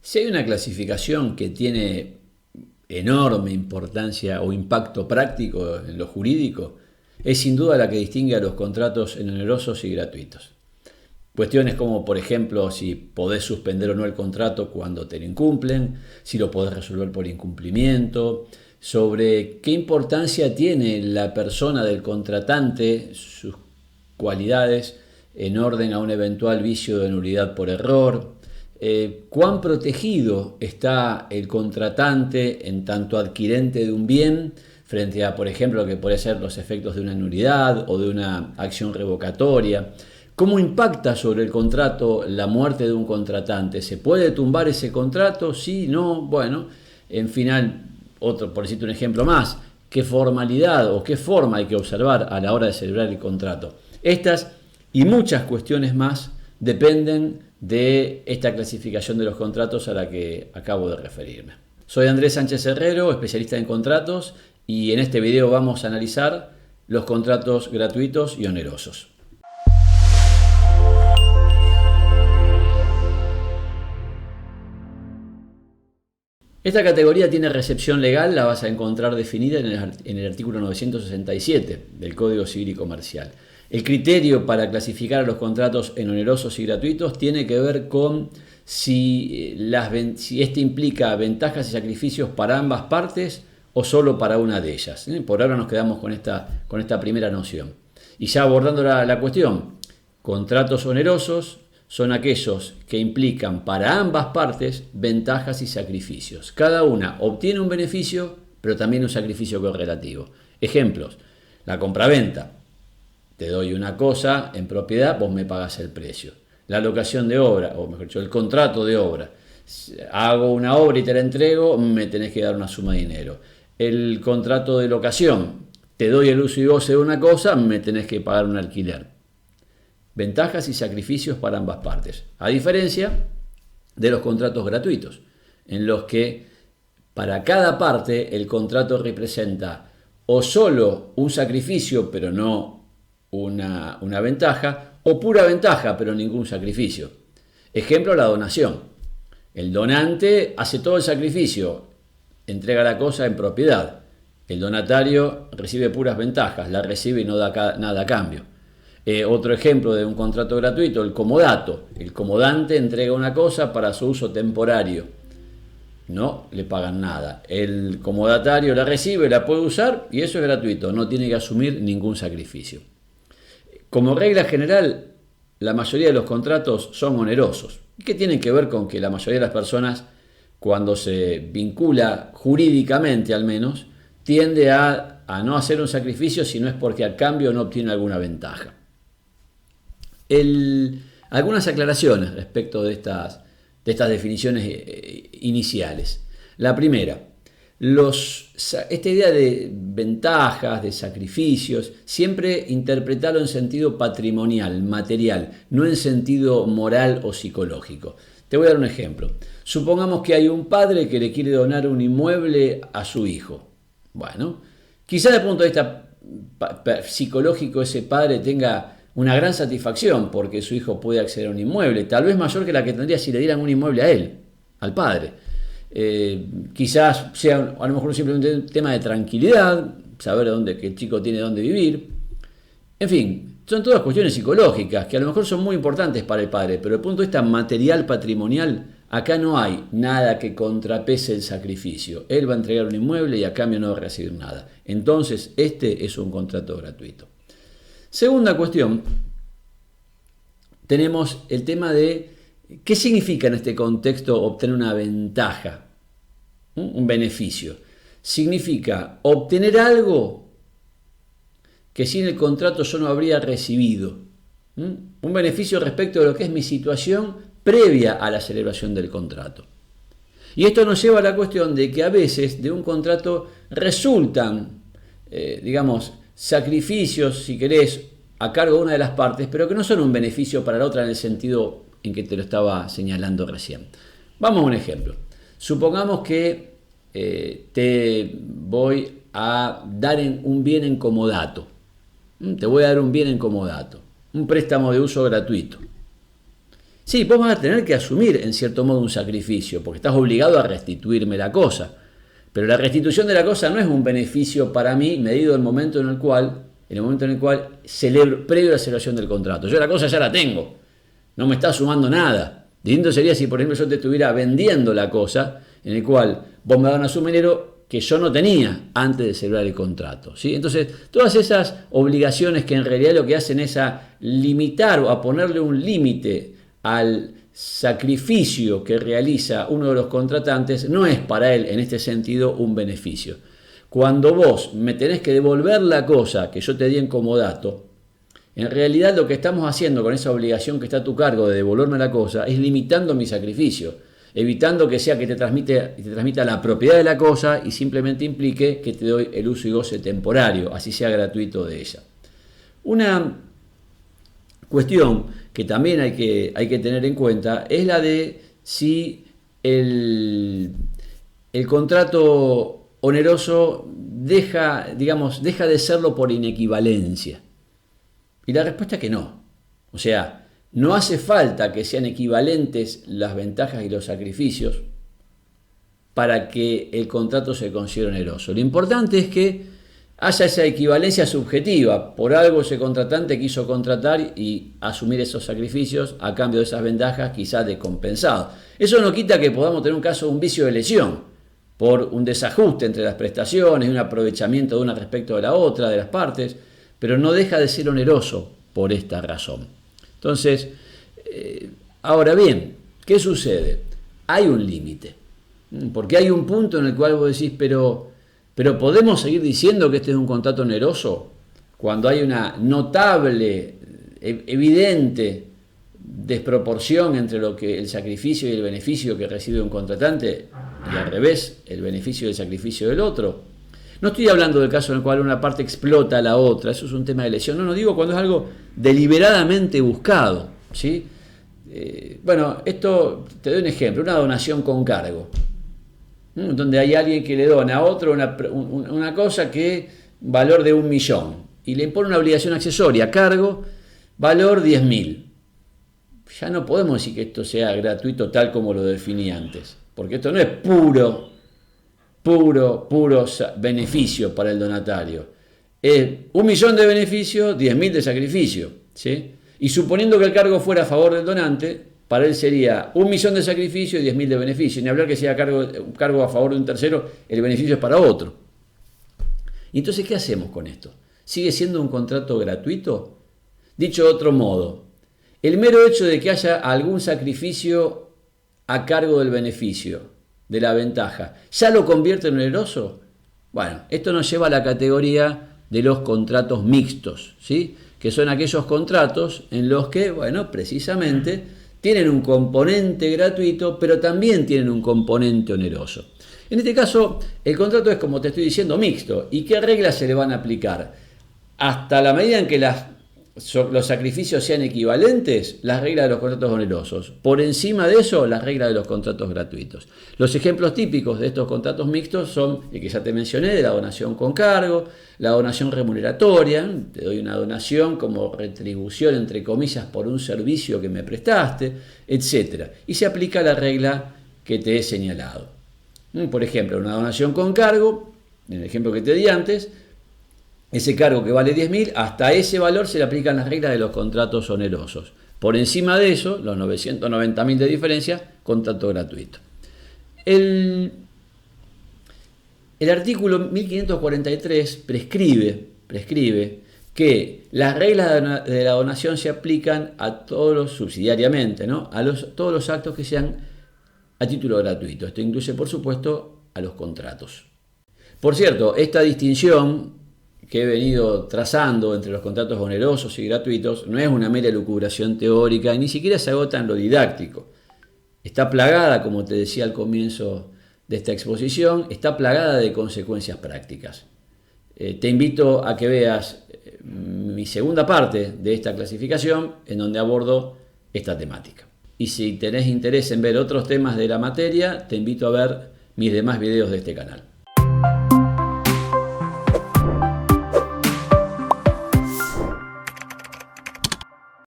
Si hay una clasificación que tiene enorme importancia o impacto práctico en lo jurídico, es sin duda la que distingue a los contratos en onerosos y gratuitos. Cuestiones como, por ejemplo, si podés suspender o no el contrato cuando te lo incumplen, si lo podés resolver por incumplimiento, sobre qué importancia tiene la persona del contratante, sus cualidades en orden a un eventual vicio de nulidad por error, cuán protegido está el contratante en tanto adquirente de un bien frente a, por ejemplo, lo que puede ser los efectos de una nulidad o de una acción revocatoria. ¿Cómo impacta sobre el contrato la muerte de un contratante? ¿Se puede tumbar ese contrato? Sí, no, bueno, en final, otro, por decirte un ejemplo más, ¿qué formalidad o qué forma hay que observar a la hora de celebrar el contrato? Estas y muchas cuestiones más dependen de esta clasificación de los contratos a la que acabo de referirme. Soy Andrés Sánchez Herrero, especialista en contratos, y en este video vamos a analizar los contratos gratuitos y onerosos. Esta categoría tiene recepción legal, la vas a encontrar definida en el artículo 967 del Código Civil y Comercial. El criterio para clasificar a los contratos en onerosos y gratuitos tiene que ver con si este implica ventajas y sacrificios para ambas partes o solo para una de ellas. Por ahora nos quedamos con esta primera noción. Y ya abordando la cuestión, contratos onerosos son aquellos que implican para ambas partes ventajas y sacrificios. Cada una obtiene un beneficio, pero también un sacrificio correlativo. Ejemplos: la compraventa. Te doy una cosa en propiedad, vos me pagas el precio. La locación de obra, o mejor dicho, el contrato de obra. Hago una obra y te la entrego, me tenés que dar una suma de dinero. El contrato de locación. Te doy el uso y goce de una cosa, me tenés que pagar un alquiler. Ventajas y sacrificios para ambas partes. A diferencia de los contratos gratuitos, en los que para cada parte el contrato representa o solo un sacrificio, pero no una ventaja, o pura ventaja, pero ningún sacrificio. Ejemplo, la donación. El donante hace todo el sacrificio, entrega la cosa en propiedad. El donatario recibe puras ventajas, la recibe y no da nada a cambio. Otro ejemplo de un contrato gratuito, el comodato. El comodante entrega una cosa para su uso temporario. No le pagan nada. El comodatario la recibe, la puede usar y eso es gratuito. No tiene que asumir ningún sacrificio. Como regla general, la mayoría de los contratos son onerosos. ¿Qué tienen que ver con que la mayoría de las personas, cuando se vincula jurídicamente al menos, tiende a no hacer un sacrificio si no es porque a cambio no obtiene alguna ventaja? Algunas aclaraciones respecto de estas definiciones iniciales. La primera, esta idea de ventajas, de sacrificios, siempre interpretarlo en sentido patrimonial, material, no en sentido moral o psicológico. Te voy a dar un ejemplo. Supongamos que hay un padre que le quiere donar un inmueble a su hijo. Bueno, quizás desde el punto de vista psicológico ese padre tenga una gran satisfacción porque su hijo puede acceder a un inmueble, tal vez mayor que la que tendría si le dieran un inmueble a él, al padre. Quizás sea a lo mejor simplemente un tema de tranquilidad, saber que el chico tiene dónde vivir. En fin, son todas cuestiones psicológicas que a lo mejor son muy importantes para el padre, pero desde el punto de vista material, patrimonial, acá no hay nada que contrapese el sacrificio. Él va a entregar un inmueble y a cambio no va a recibir nada. Entonces, este es un contrato gratuito. Segunda cuestión, tenemos el tema de qué significa en este contexto obtener una ventaja, un beneficio. Significa obtener algo que sin el contrato yo no habría recibido. Un beneficio respecto de lo que es mi situación previa a la celebración del contrato. Y esto nos lleva a la cuestión de que a veces de un contrato resultan, sacrificios, si querés, a cargo de una de las partes, pero que no son un beneficio para la otra en el sentido en que te lo estaba señalando recién. Vamos a un ejemplo. Supongamos que te voy a dar un bien en comodato. Te voy a dar un bien en comodato, un préstamo de uso gratuito. Sí, vos vas a tener que asumir en cierto modo un sacrificio, porque estás obligado a restituirme la cosa. Pero la restitución de la cosa no es un beneficio para mí medido en el momento en el cual celebro, previo a la celebración del contrato. Yo la cosa ya la tengo, no me está sumando nada. Distinto sería si, por ejemplo, yo te estuviera vendiendo la cosa, en el cual vos me das un dinero que yo no tenía antes de celebrar el contrato, ¿sí? Entonces, todas esas obligaciones que en realidad lo que hacen es a limitar o a ponerle un límite al sacrificio que realiza uno de los contratantes, no es para él en este sentido un beneficio. Cuando vos me tenés que devolver la cosa que yo te di en comodato, en realidad lo que estamos haciendo con esa obligación que está a tu cargo de devolverme la cosa es limitando mi sacrificio, evitando que sea que te transmita la propiedad de la cosa y simplemente implique que te doy el uso y goce temporario, así sea gratuito de ella. Una cuestión que también hay que tener en cuenta es la de si el contrato oneroso deja de serlo por inequivalencia. Y la respuesta es que no. O sea, no hace falta que sean equivalentes las ventajas y los sacrificios para que el contrato se considere oneroso. Lo importante es que haya esa equivalencia subjetiva. Por algo ese contratante quiso contratar y asumir esos sacrificios a cambio de esas ventajas, quizás descompensados. Eso no quita que podamos tener un caso de un vicio de lesión por un desajuste entre las prestaciones, un aprovechamiento de una respecto de la otra, de las partes, pero no deja de ser oneroso por esta razón. Entonces, ahora bien, ¿qué sucede? Hay un límite, porque hay un punto en el cual vos decís, pero ¿podemos seguir diciendo que este es un contrato oneroso cuando hay una notable, evidente desproporción entre lo que el sacrificio y el beneficio que recibe un contratante y al revés, el beneficio y el sacrificio del otro? No estoy hablando del caso en el cual una parte explota a la otra, eso es un tema de lesión. No digo cuando es algo deliberadamente buscado, ¿sí? Bueno, esto te doy un ejemplo, una donación con cargo, donde hay alguien que le dona a otro una cosa que valor de 1.000.000 y le impone una obligación accesoria, cargo, valor 10.000. Ya no podemos decir que esto sea gratuito tal como lo definí antes, porque esto no es puro beneficio para el donatario. Es 1.000.000 de beneficio, 10.000 de sacrificio, ¿sí? Y suponiendo que el cargo fuera a favor del donante, para él sería 1.000.000 de sacrificio y 10.000 de beneficio. Ni hablar que sea cargo a favor de un tercero, el beneficio es para otro. Y entonces, ¿qué hacemos con esto? ¿Sigue siendo un contrato gratuito? Dicho de otro modo, el mero hecho de que haya algún sacrificio a cargo del beneficio, de la ventaja, ¿ya lo convierte en oneroso? Bueno, esto nos lleva a la categoría de los contratos mixtos, ¿sí? Que son aquellos contratos en los que, bueno, precisamente tienen un componente gratuito, pero también tienen un componente oneroso. En este caso, el contrato es, como te estoy diciendo, mixto. ¿Y qué reglas se le van a aplicar? Hasta la medida en que los sacrificios sean equivalentes, las reglas de los contratos onerosos. Por encima de eso, las reglas de los contratos gratuitos. Los ejemplos típicos de estos contratos mixtos son el que ya te mencioné, de la donación con cargo, la donación remuneratoria, te doy una donación como retribución, entre comillas, por un servicio que me prestaste, etc. Y se aplica la regla que te he señalado. Por ejemplo, una donación con cargo, en el ejemplo que te di antes, ese cargo que vale 10.000, hasta ese valor se le aplican las reglas de los contratos onerosos. Por encima de eso, los 990.000 de diferencia, contrato gratuito. El artículo 1543 prescribe que las reglas de la donación se aplican a todos subsidiariamente, ¿no? Todos los actos que sean a título gratuito. Esto incluye, por supuesto, a los contratos. Por cierto, esta distinción que he venido trazando entre los contratos onerosos y gratuitos no es una mera elucubración teórica y ni siquiera se agota en lo didáctico. Está plagada, como te decía al comienzo de esta exposición, está plagada de consecuencias prácticas. Te invito a que veas mi segunda parte de esta clasificación en donde abordo esta temática. Y si tenés interés en ver otros temas de la materia, te invito a ver mis demás videos de este canal.